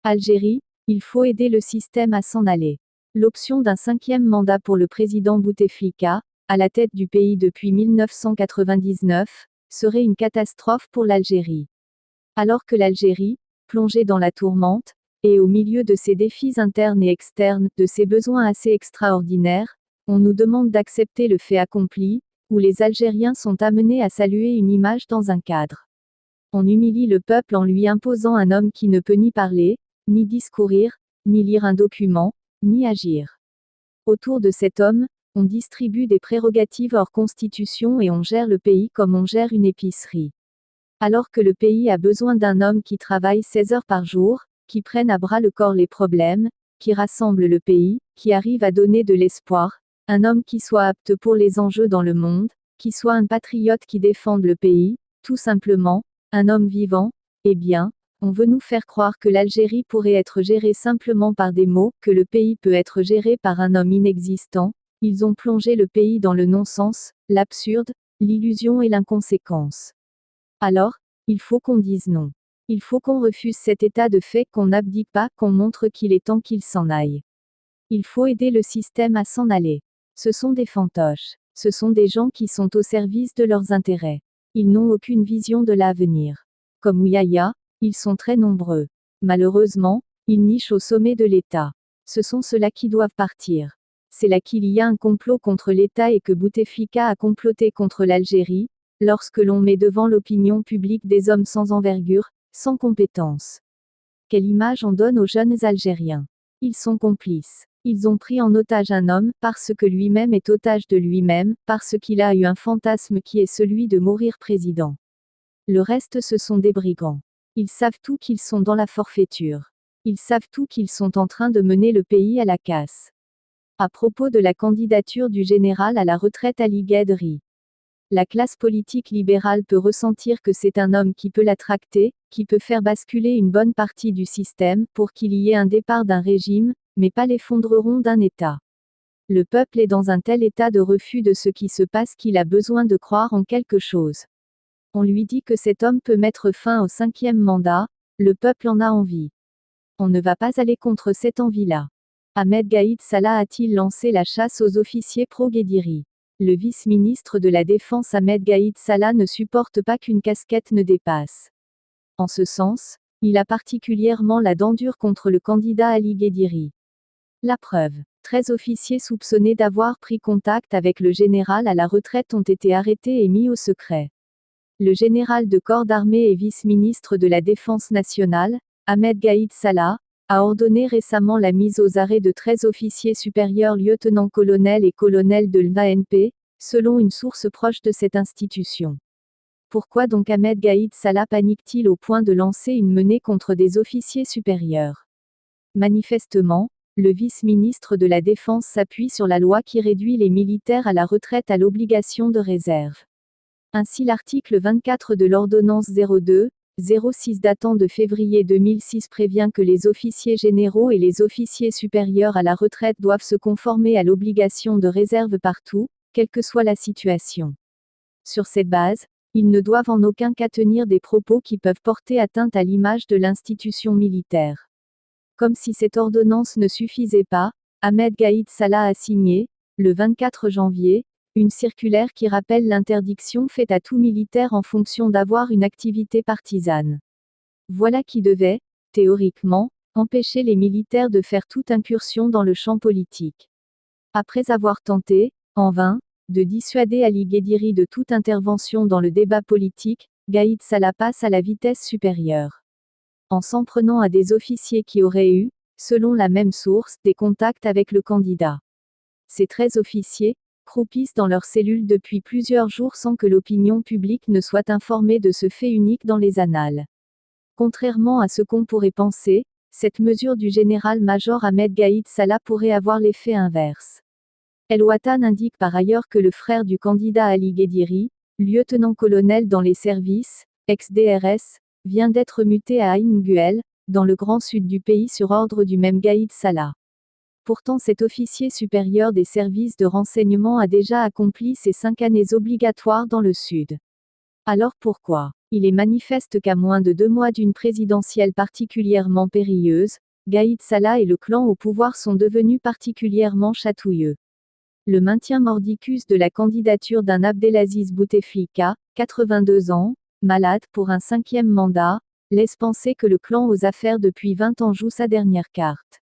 Algérie, il faut aider le système à s'en aller. L'option d'un 5e mandat pour le président Bouteflika, à la tête du pays depuis 1999, serait une catastrophe pour l'Algérie. Alors que l'Algérie, plongée dans la tourmente, et au milieu de ses défis internes et externes, de ses besoins assez extraordinaires, on nous demande d'accepter le fait accompli, où les Algériens sont amenés à saluer une image dans un cadre. On humilie le peuple en lui imposant un homme qui ne peut ni parler, ni discourir, ni lire un document, ni agir. Autour de cet homme, on distribue des prérogatives hors constitution et on gère le pays comme on gère une épicerie. Alors que le pays a besoin d'un homme qui travaille 16 heures par jour, qui prenne à bras le corps les problèmes, qui rassemble le pays, qui arrive à donner de l'espoir, un homme qui soit apte pour les enjeux dans le monde, qui soit un patriote qui défende le pays, tout simplement, un homme vivant, eh bien, on veut nous faire croire que l'Algérie pourrait être gérée simplement par des mots, que le pays peut être géré par un homme inexistant. Ils ont plongé le pays dans le non-sens, l'absurde, l'illusion et l'inconséquence. Alors, il faut qu'on dise non. Il faut qu'on refuse cet état de fait, qu'on n'abdique pas, qu'on montre qu'il est temps qu'il s'en aille. Il faut aider le système à s'en aller. Ce sont des fantoches. Ce sont des gens qui sont au service de leurs intérêts. Ils n'ont aucune vision de l'avenir. Comme Ouyaïa, ils sont très nombreux. Malheureusement, ils nichent au sommet de l'État. Ce sont ceux-là qui doivent partir. C'est là qu'il y a un complot contre l'État et que Bouteflika a comploté contre l'Algérie, lorsque l'on met devant l'opinion publique des hommes sans envergure, sans compétence. Quelle image on donne aux jeunes Algériens? Ils sont complices. Ils ont pris en otage un homme, parce que lui-même est otage de lui-même, parce qu'il a eu un fantasme qui est celui de mourir président. Le reste ce sont des brigands. Ils savent tout qu'ils sont dans la forfaiture. Ils savent tout qu'ils sont en train de mener le pays à la casse. À propos de la candidature du général à la retraite Ali Guedri. La classe politique libérale peut ressentir que c'est un homme qui peut la tracter, qui peut faire basculer une bonne partie du système, pour qu'il y ait un départ d'un régime, mais pas l'effondrement d'un État. Le peuple est dans un tel état de refus de ce qui se passe qu'il a besoin de croire en quelque chose. On lui dit que cet homme peut mettre fin au 5e mandat, le peuple en a envie. On ne va pas aller contre cette envie-là. Ahmed Gaïd Salah a-t-il lancé la chasse aux officiers pro-Guédiri? Le vice-ministre de la Défense Ahmed Gaïd Salah ne supporte pas qu'une casquette ne dépasse. En ce sens, il a particulièrement la dent dure contre le candidat Ali Guédiri. La preuve. 13 officiers soupçonnés d'avoir pris contact avec le général à la retraite ont été arrêtés et mis au secret. Le général de corps d'armée et vice-ministre de la Défense nationale, Ahmed Gaïd Salah, a ordonné récemment la mise aux arrêts de 13 officiers supérieurs lieutenant-colonels et colonels de l'ANP, selon une source proche de cette institution. Pourquoi donc Ahmed Gaïd Salah panique-t-il au point de lancer une menée contre des officiers supérieurs? Manifestement, le vice-ministre de la Défense s'appuie sur la loi qui réduit les militaires à la retraite à l'obligation de réserve. Ainsi l'article 24 de l'ordonnance 02-06 datant de février 2006 prévient que les officiers généraux et les officiers supérieurs à la retraite doivent se conformer à l'obligation de réserve partout, quelle que soit la situation. Sur cette base, ils ne doivent en aucun cas tenir des propos qui peuvent porter atteinte à l'image de l'institution militaire. Comme si cette ordonnance ne suffisait pas, Ahmed Gaïd Salah a signé, le 24 janvier, une circulaire qui rappelle l'interdiction faite à tout militaire en fonction d'avoir une activité partisane. Voilà qui devait, théoriquement, empêcher les militaires de faire toute incursion dans le champ politique. Après avoir tenté, en vain, de dissuader Ali Guédiri de toute intervention dans le débat politique, Gaïd Salah passe à la vitesse supérieure. En s'en prenant à des officiers qui auraient eu, selon la même source, des contacts avec le candidat. Ces 13 officiers croupissent dans leurs cellules depuis plusieurs jours sans que l'opinion publique ne soit informée de ce fait unique dans les annales. Contrairement à ce qu'on pourrait penser, cette mesure du général-major Ahmed Gaïd Salah pourrait avoir l'effet inverse. El Watan indique par ailleurs que le frère du candidat Ali Guédiri, lieutenant-colonel dans les services, ex-DRS, vient d'être muté à Ain Guel, dans le grand sud du pays sur ordre du même Gaïd Salah. Pourtant cet officier supérieur des services de renseignement a déjà accompli ses 5 années obligatoires dans le sud. Alors pourquoi Il est manifeste qu'à moins de 2 mois d'une présidentielle particulièrement périlleuse, Gaïd Salah et le clan au pouvoir sont devenus particulièrement chatouilleux. Le maintien mordicus de la candidature d'un Abdelaziz Bouteflika, 82 ans, malade pour un 5e mandat, laisse penser que le clan aux affaires depuis 20 ans joue sa dernière carte.